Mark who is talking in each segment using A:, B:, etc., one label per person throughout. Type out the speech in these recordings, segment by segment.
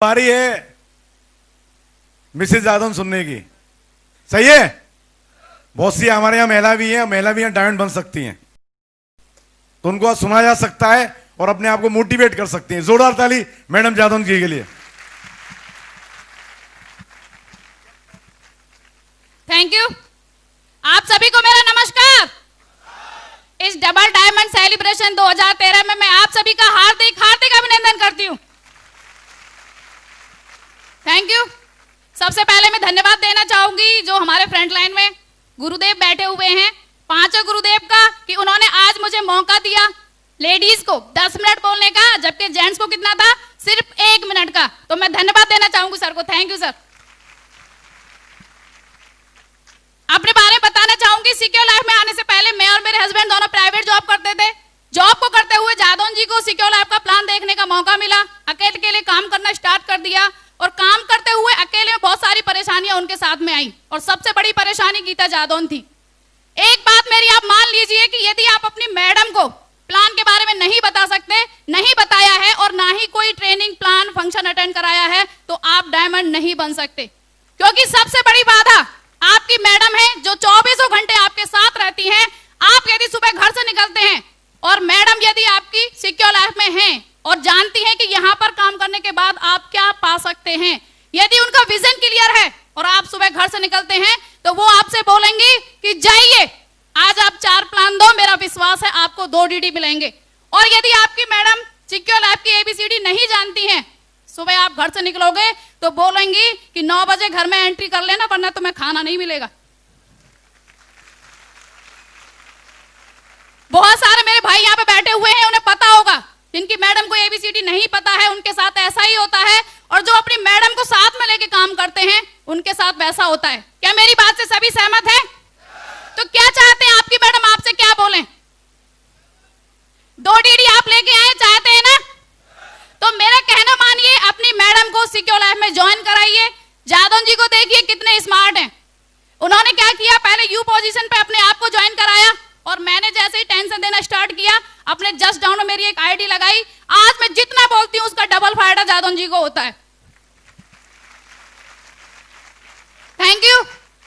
A: बारी है मिसेज यादव सुनने की। सही है। बहुत सी हमारे यहाँ महिला भी हैं, महिला भी यहाँ डायमंड बन सकती हैं, तो उनको आज सुना जा सकता है और अपने आप को मोटिवेट कर सकती हैं। जोरदार ताली मैडम यादव जी के लिए।
B: Thank you. आप सभी को मेरा नमस्कार। इस डबल डायमंड सेलिब्रेशन 2013 में मैं आप सभी का हार्दिक हार्दिक अभिनंदन करती हूँ। Thank you. सबसे पहले मैं धन्यवाद देना चाहूंगी जो हमारे फ्रंट लाइन में गुरुदेव बैठे हुए हैं, पांचों गुरुदेव का, कि उन्होंने आज मुझे मौका दिया लेडीज को 10 मिनट बोलने का, जबकि जेंट्स को कितना था, सिर्फ 1 मिनट का। तो मैं धन्यवाद देना चाहूंगी सर को। Thank you sir. अपने बारे में बताना चाहूंगी। सिक्योर लाइफ में आने से पहले मैं और मेरे हस्बैंड दोनों प्राइवेट जॉब करते थे। जॉब को करते हुए जादौन जी को सिक्योर लाइफ का प्लान देखने का मौका मिला। अकेले काम करना स्टार्ट कर दिया और काम करते हुए अकेले में बहुत सारी परेशानियां उनके साथ में आई और सबसे बड़ी परेशानी गीता जादौन थी। एक बात मेरी आप मान लीजिए कि यदि आप अपनी मैडम को प्लान के बारे में नहीं बता सकते, नहीं बताया है और ना ही कोई ट्रेनिंग प्लान फंक्शन अटेंड कराया है, तो आप डायमंड नहीं बन सकते। क्योंकि सबसे बड़ी बाधा आपकी मैडम है जो 24 घंटे आपके साथ रहती हैं। आप यदि सुबह घर से निकलते हैं और मैडम यदि आपकी सिक्योर लाइफ में हैं और जानती हैं कि यहाँ पर काम करने के बाद आप क्या पा सकते हैं, यदि उनका विजन क्लियर है और आप सुबह घर से निकलते हैं, तो वो आपसे बोलेंगे कि जाइए आज आप 4 प्लान दो, मेरा विश्वास है आपको 2 डीडी मिलेंगे। और यदि आपकी मैडम सिक्योर लाइफ की ABCD नहीं जानती हैं, सुबह आप घर से निकलोगे तो बोलेंगी कि 9 बजे घर में एंट्री कर लेना, वरना तुम्हें खाना नहीं मिलेगा। बहुत सारे मेरे भाई यहाँ पे बैठे हुए हैं, उन्हें पता होगा, जिनकी मैडम को ABCD नहीं पता है उनके साथ ऐसा ही होता है, और जो अपनी मैडम को साथ में लेके काम करते हैं उनके साथ वैसा होता है। क्या मेरी बात से सभी सहमत हैं? तो क्या चाहते हैं आपकी मैडम आपसे क्या बोले? 2 डीडी आप लेके आए, चाहते हैं ना? तो मेरा कहना मानिए, अपनी मैडम को सिक्योर लाइफ में ज्वाइन कराइए। जादौन जी को देखिए कितने स्मार्ट हैं। उन्होंने क्या किया, पहले यू पोजीशन पे अपने आप को ज्वाइन कराया और मैंने जैसे ही टेंशन देना स्टार्ट किया, अपने जस्ट डाउन में मेरी एक आईडी लगाई। आज मैं जितना बोलती हूं उसका डबल फायदा जादौन जी को होता है। Thank you.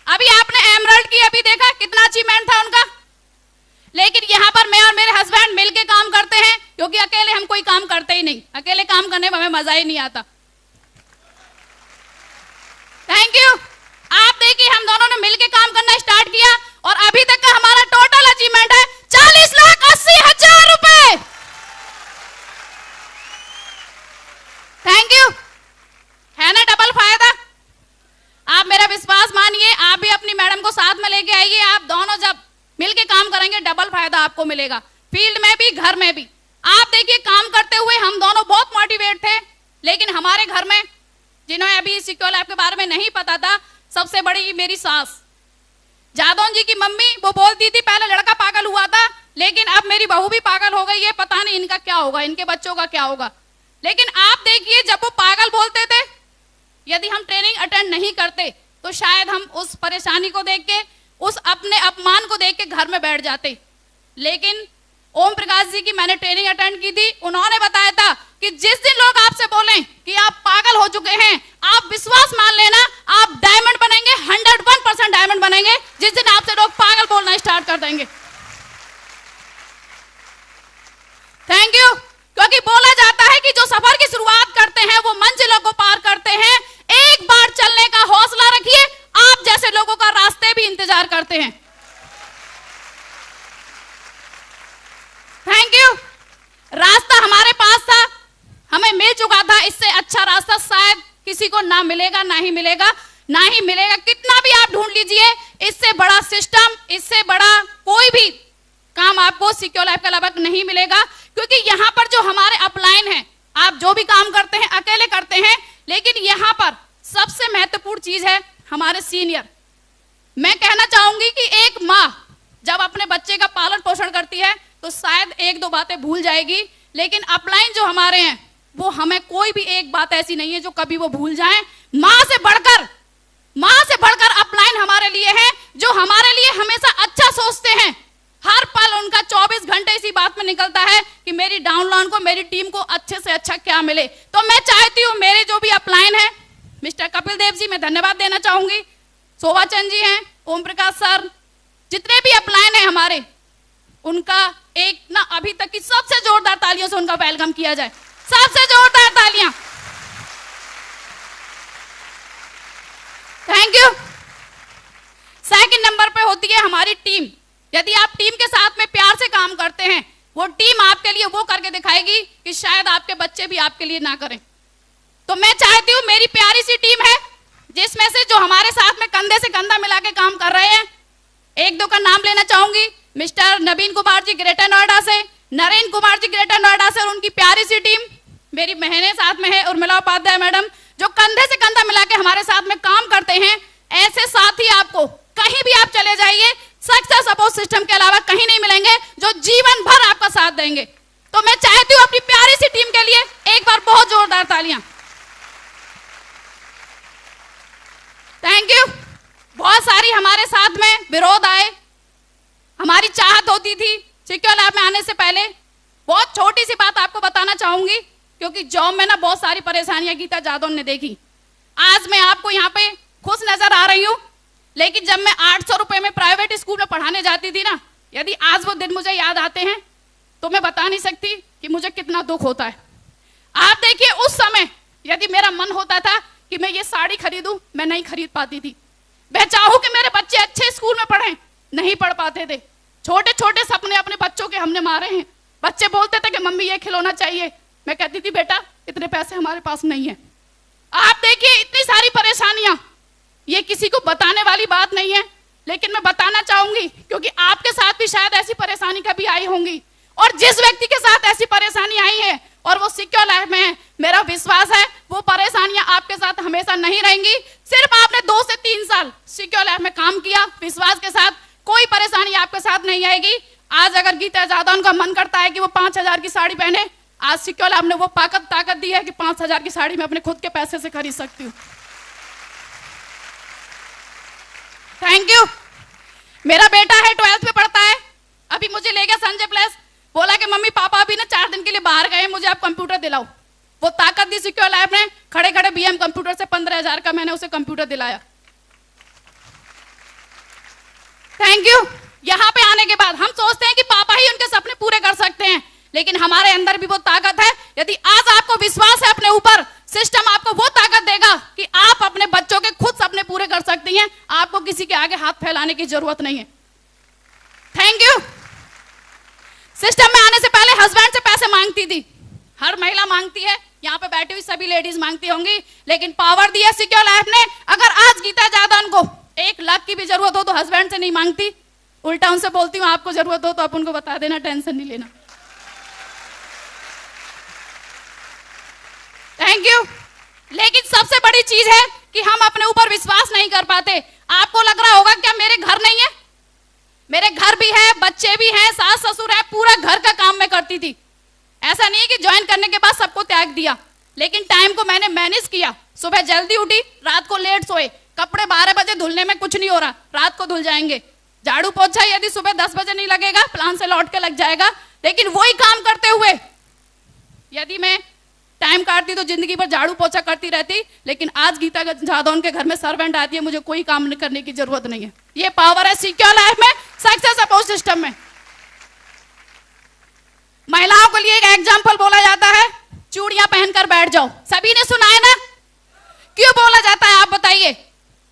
B: अभी आपने एमरल्ड की अभी देखा कितना अचीवमेंट था उनका, लेकिन यहां पर मैं और मेरे हस्बैंड मिलके काम करते हैं, क्योंकि अकेले हम कोई काम करते ही नहीं। अकेले काम करने में हमें मजा ही नहीं आता। Thank you. आप देखिए हम दोनों ने मिलके काम करना स्टार्ट किया और अभी तक का हमारा टोटल अचीवमेंट है 40,80,000 रुपए। Thank you. है ना डबल फायदा? आप मेरा विश्वास मानिए, आप भी अपनी मैडम को साथ में लेके आइए। आप दोनों जब मिलके काम करेंगे डबल फायदा आपको मिलेगा, फील्ड में भी घर में भी। आप देखिए काम करते हुए हम दोनों बहुत मोटिवेट थे, लेकिन हमारे घर में जिन्हें अभी सिक्योर लाइफ के बारे में नहीं पता था, सबसे बड़ी मेरी सास जादौन जी की मम्मी, वो बोलती थी पहले लड़का पागल हुआ था, लेकिन अब मेरी बहू भी पागल हो गई है, पता नहीं इनका क्या होगा, इनके बच्चों का क्या होगा। लेकिन आप देखिए जब वो पागल बोलते थे, यदि हम ट्रेनिंग अटेंड नहीं करते तो शायद हम उस परेशानी को देख के, उस अपने अपमान को देख के घर में बैठ जाते। लेकिन ओम प्रकाश जी की मैंने ट्रेनिंग अटेंड की थी, उन्होंने बताया था कि जिस दिन लोग आपसे बोलें कि आप पागल हो चुके हैं, आप विश्वास मान लेना आप डायमंड बनेंगे, 101% डायमंड बनेंगे जिस दिन आपसे लोग पागल बोलना स्टार्ट कर देंगे। Thank you. क्योंकि बोला जाता है कि जो सफर की शुरुआत करते हैं वो मंजिलों को पार करते हैं। एक बार चलने का हौसला रखिए, आप जैसे लोगों का रास्ते भी इंतजार करते हैं। Thank you. रास्ता हमारे पास था, हमें मिल चुका था। इससे अच्छा रास्ता शायद किसी को ना मिलेगा, ना ही मिलेगा, ना ही मिलेगा। कितना भी आप ढूंढ लीजिए, इससे बड़ा सिस्टम, इससे बड़ा कोई भी काम आपको सिक्योर लाइफ के अलावा नहीं मिलेगा। क्योंकि यहाँ पर जो हमारे अपलाइन हैं, आप जो भी काम करते हैं अकेले करते हैं, लेकिन यहाँ पर सबसे महत्वपूर्ण चीज है हमारे सीनियर। मैं कहना चाहूंगी कि एक माँ जब अपने बच्चे का पालन पोषण करती है तो शायद 1-2 बातें भूल जाएगी, लेकिन अपलाइन जो हमारे हैं वो हमें कोई भी एक बात ऐसी नहीं है जो कभी वो भूल जाएं। माँ से बढ़कर अपलाइन हमारे लिए है, जो हमारे लिए हमेशा अच्छा सोचते हैं। हर पल उनका 24 घंटे इसी बात में निकलता है कि मेरी डाउनलाइन को, मेरी टीम को अच्छे से अच्छा क्या मिले। तो मैं चाहती हूँ मेरे जो भी अपलाइन है, मिस्टर कपिल देव जी मैं धन्यवाद देना चाहूंगी, शोभा चंद जी हैं, ओम प्रकाश सर, जितने भी अपलाइन है हमारे, उनका एक ना अभी तक की सबसे जोरदार तालियों से उनका वेलकम किया जाए, सबसे जोरदार तालियां। Thank you. सेकंड नंबर पे होती है हमारी टीम। यदि आप टीम के साथ में प्यार से काम करते हैं, वो टीम आपके लिए वो करके दिखाएगी कि शायद आपके बच्चे भी आपके लिए ना करें। तो मैं चाहती हूं मेरी प्यारी सी टीम है, जिसमें से जो हमारे साथ में कंधे से कंधा मिला के काम कर रहे हैं, एक दो का नाम लेना चाहूंगी। मिस्टर नवीन कुमार जी ग्रेटर नोएडा से, नरेंद्र कुमार जी ग्रेटर नोएडा से और उनकी प्यारी सी टीम, मेरी बहनें साथ में है उर्मिला उपाध्याय मैडम, जो कंधे से कंधा मिला के हमारे साथ में काम करते हैं। ऐसे साथी आपको कहीं भी आप चले जाइए, सक्सेस सपोर्ट सिस्टम के अलावा कहीं नहीं मिलेंगे, जो जीवन भर आपका साथ देंगे। तो मैं चाहती हूं अपनी प्यारी सी टीम के लिए एक बार बहुत जोरदार तालियां। Thank you. बहुत सारी हमारे साथ में विरोध आए, हमारी चाहत होती थी सिक्योर लैब में आने से पहले। बहुत छोटी सी बात आपको बताना चाहूंगी, क्योंकि जॉब में ना बहुत सारी परेशानियां गीता जादव ने देखी। आज मैं आपको यहाँ पे खुश नजर आ रही हूं, लेकिन जब मैं 800 रुपए में प्राइवेट स्कूल में पढ़ाने जाती थी ना, यदि आज वो दिन मुझे याद आते हैं तो मैं बता नहीं सकती कि मुझे कितना दुख होता है। आप देखिए उस समय यदि मेरा मन होता था कि मैं ये साड़ी खरीदूं, मैं नहीं खरीद पाती थी। मैं चाहूं कि मेरे बच्चे अच्छे स्कूल में पढ़ें, नहीं पढ़ पाते थे। छोटे छोटे सपने अपने बच्चों के हमने मारे हैं। बच्चे बोलते थे कि मम्मी ये खिलौना चाहिए, मैं कहती थी बेटा इतने पैसे हमारे पास नहीं है। आप देखिए इतनी सारी परेशानियां, ये किसी को बताने वाली बात नहीं है, लेकिन मैं बताना चाहूंगी क्योंकि आपके साथ भी शायद ऐसी परेशानी कभी आई होंगी। और जिस व्यक्ति के साथ ऐसी परेशानी आई है और वो सिक्योर लाइफ में है, मेरा विश्वास है वो परेशानियां आपके साथ हमेशा नहीं रहेंगी। सिर्फ आपने 2 से 3 साल सिक्योर लाइफ में काम किया, विश्वास के साथ कोई परेशानी आपके साथ नहीं आएगी। आज अगर गीता जादव का मन करता है कि वो 5000 की साड़ी पहने, आज सिक्योर लाइफ ने वो ताकत दी है कि 5000 की साड़ी मैं अपने खुद के पैसे से खरीद सकती हूँ। Thank you. मेरा बेटा है 12th में पढ़ता है, अभी मुझे ले गया संजय प्लस, बोला कि मम्मी पापा अभी ना 4 दिन के लिए बाहर गए, मुझे आप कंप्यूटर दिलाओ। वो ताकत दी सिक्योर लाइफ ने, खड़े खड़े बीएम कंप्यूटर से 15,000 का मैंने उसे कंप्यूटर दिलाया। Thank you. यहाँ पे आने के बाद हम सोचते हैं कि पापा ही उनके सपने पूरे कर सकते हैं, लेकिन हमारे अंदर भी वो ताकत है। यदि आज आपको विश्वास है अपने ऊपर, सिस्टम आपको वो ताकत देगा कि आप अपने बच्चों के खुद सपने पूरे कर सकती हैं। आपको किसी के आगे हाथ फैलाने की जरूरत नहीं है। Thank you. सिस्टम में आने से पहले हस्बैंड से पैसे मांगती थी, हर महिला मांगती है, यहाँ पे बैठी हुई सभी लेडीज मांगती होंगी, लेकिन पावर दिया सिक्योर लाइफ ने। अगर आज गीता जादव को 1 लाख की भी जरूरत हो तो हस्बैंड से नहीं मांगती, उल्टा उनसे बोलती हूँ आपको जरूरत हो तो आप उनको बता देना, टेंशन नहीं लेना। Thank you. लेकिन सबसे बड़ी चीज है कि हम अपने ऊपर विश्वास नहीं कर पाते। आपको लग रहा होगा क्या मेरे घर नहीं है? मेरे घर भी है, बच्चे भी हैं, सास ससुर है, पूरा घर का काम मैं करती थी। ऐसा नहीं कि ज्वाइन करने के बाद सबको त्याग दिया, लेकिन टाइम को मैंने मैनेज किया। सुबह जल्दी उठी, रात को लेट सोए, कपड़े 12 बजे धुलने में कुछ नहीं हो रहा, रात को धुल जाएंगे। झाड़ू पोछा यदि सुबह 10 बजे नहीं लगेगा, प्लान से लौट के लग जाएगा। लेकिन वही काम करते हुए यदि मैं टाइम काटती तो जिंदगी भर झाड़ू पोछा करती रहती। लेकिन आज गीता जादव के घर में सर्वेंट आती है, मुझे कोई काम करने की जरूरत नहीं है। ये पावर है सिक्योर लाइफ में, सक्सेस सपोर्ट सिस्टम में। महिलाओं के लिए एक एग्जाम्पल बोला जाता है, चूड़ियां पहनकर बैठ जाओ। सभी ने सुना है ना? क्यों बोला जाता है आप बताइए?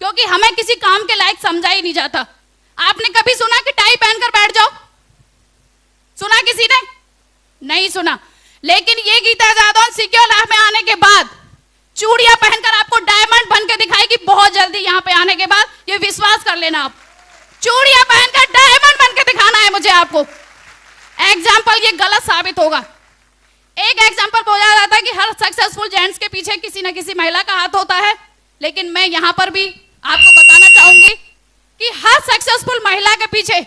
B: क्योंकि हमें किसी काम के लायक समझा ही नहीं जाता। आपने कभी सुना कि टाई पहनकर बैठ जाओ? सुना किसी ने? नहीं सुना। लेकिन ये गीता जादव सिक्योर लाइफ में आने के बाद चूड़ियां पहनकर आपको डायमंड बन के दिखाएगी बहुत जल्दी। यहाँ पे आने के बाद ये विश्वास कर लेना, आप चूड़ियां पहनकर डायमंड बन के दिखाना है मुझे आपको। एग्जाम्पल ये गलत साबित होगा। एक एग्जाम्पल बोला जाता है कि हर सक्सेसफुल जेंट्स के पीछे किसी न किसी महिला का हाथ होता है, लेकिन मैं यहां पर भी आपको बताना चाहूंगी कि हर सक्सेसफुल महिला के पीछे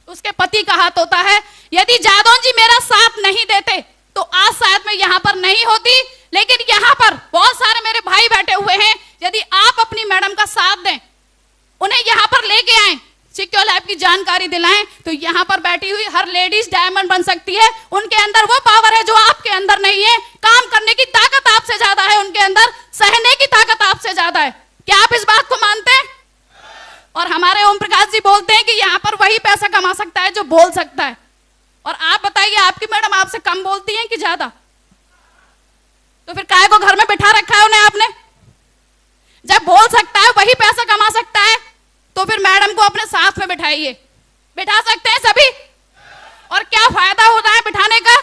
B: उसके पति का हाथ होता है। यदि जादव जी मेरा साथ नहीं देते तो आज शायद मैं यहां पर नहीं होती, लेकिन यहां पर बहुत सारे मेरे भाई बैठे हुए हैं। यदि आप अपनी मैडम का साथ दें, उन्हें यहां पर लेके आए, सिक्योर लाइफ की जानकारी दिलाएं, तो तो यहाँ पर बैठी हुई हर लेडीज डायमंड बन सकती है। उनके अंदर वो पावर है जो आपके अंदर नहीं है। काम करने की ताकत आपसे ज्यादा है उनके अंदर, सहने की ताकत आपसे ज्यादा है। क्या आप इस बात को मानते हैं? और हमारे ओम प्रकाश जी बोलते हैं कि यहाँ पर वही पैसा कमा सकता है जो बोल सकता है। और आप बताइए, आपकी मैडम आपसे कम बोलती हैं कि ज्यादा? तो फिर काहे को घर में बिठा रखा है उन्हें आपने? जब बोल सकता है वही पैसा कमा सकता है, तो फिर मैडम को अपने साथ में बिठाइए। बिठा सकते हैं सभी। और क्या फायदा होता है बिठाने का?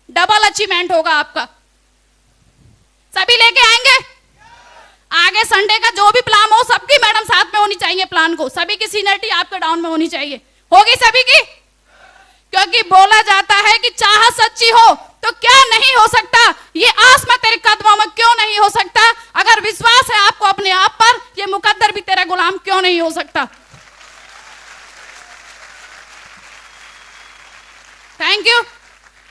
B: डबल अचीवमेंट होगा आपका। सभी लेके आएंगे आगे संडे का जो भी प्लान हो, सबकी मैडम साथ में होनी चाहिए प्लान को। सभी की सीनियरिटी आपके डाउन में होनी चाहिए। होगी सभी की? क्योंकि बोला जाता है कि चाहत सच्ची हो तो क्या नहीं हो सकता, ये आस में तेरे कदमों में क्यों नहीं हो सकता। अगर विश्वास है आपको अपने आप पर, ये मुकद्दर भी तेरा गुलाम क्यों नहीं हो सकता। Thank you.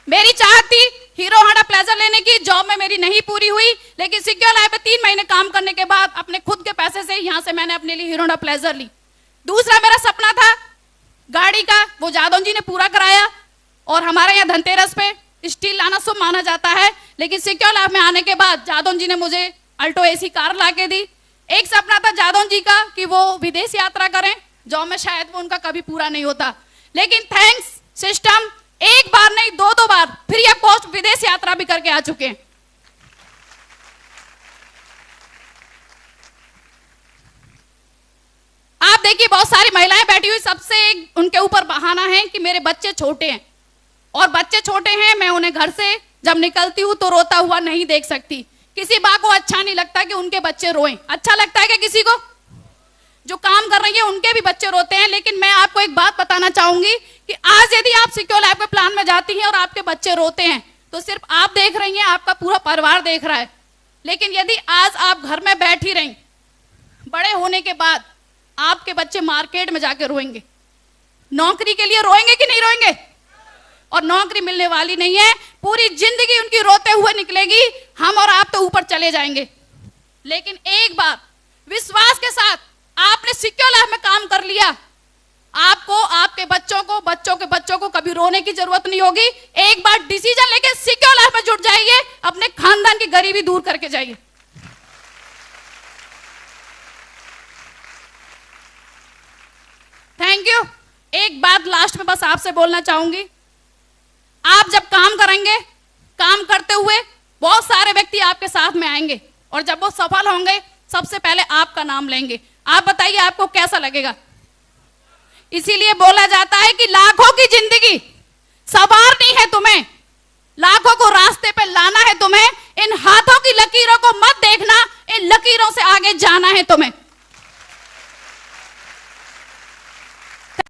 B: मेरी चाहत थी हीरो होंडा प्लेजर लेने की, जॉब में मेरी नहीं पूरी हुई, लेकिन सिक्योर लाइफ में 3 महीने काम करने के बाद अपने खुद के पैसे से यहां से मैंने अपने लिए हीरो होंडा प्लेजर ली। दूसरा मेरा सपना था गाड़ी का, वो जादव जी ने पूरा कराया। और हमारे यहाँ धनतेरस पे स्टील लाना शुभ माना जाता है, लेकिन सिक्योर लाइफ में आने के बाद जादव जी ने मुझे अल्टो एसी कार ला के दी। एक सपना था जादव जी का कि वो विदेश यात्रा करें, जॉब में शायद वो उनका कभी पूरा नहीं होता, लेकिन थैंक्स सिस्टम एक बार नहीं 2 बार फ्री ऑफ कॉस्ट विदेश यात्रा भी करके आ चुके हैं। आप देखिए बहुत सारी महिलाएं बैठी हुई, सबसे उनके ऊपर बहाना है कि मेरे बच्चे छोटे हैं, और बच्चे छोटे हैं, मैं उन्हें घर से जब निकलती हूं तो रोता हुआ नहीं देख सकती। किसी माँ को अच्छा नहीं लगता कि उनके बच्चे रोएं। अच्छा लगता है क्या किसी को? जो काम कर रही है उनके भी बच्चे रोते हैं। लेकिन मैं आपको एक बात बताना चाहूंगी कि आज यदि आप सिक्योर लाइफ के प्लान में जाती हैं और आपके बच्चे रोते हैं, तो सिर्फ आप देख रही हैं, आपका पूरा परिवार देख रहा है। लेकिन यदि आज आप घर में बैठी रहीं, बड़े होने के बाद आपके बच्चे मार्केट में जाके रोएंगे, नौकरी के लिए रोएंगे कि नहीं रोएंगे? और नौकरी मिलने वाली नहीं है, पूरी जिंदगी उनकी रोते हुए निकलेगी। हम और आप तो ऊपर चले जाएंगे। लेकिन एक बार विश्वास के साथ आपने सिक्योर लाइफ में काम कर लिया, आपको, आपके बच्चों को, बच्चों के बच्चों को कभी रोने की जरूरत नहीं होगी। एक बार डिसीजन लेके सिक्योर लाइफ में जुट जाइए, अपने खानदान की गरीबी दूर करके जाइए। Thank you. एक बात लास्ट में बस आपसे बोलना चाहूंगी, आप जब काम करेंगे, काम करते हुए बहुत सारे व्यक्ति आपके साथ में आएंगे, और जब वो सफल होंगे सबसे पहले आपका नाम लेंगे। आप बताइए आपको कैसा लगेगा? इसीलिए बोला जाता है कि लाखों की जिंदगी संवारनी है तुम्हें, लाखों को रास्ते पे लाना है तुम्हें। इन हाथों की लकीरों को मत देखना, इन लकीरों से आगे जाना है तुम्हें।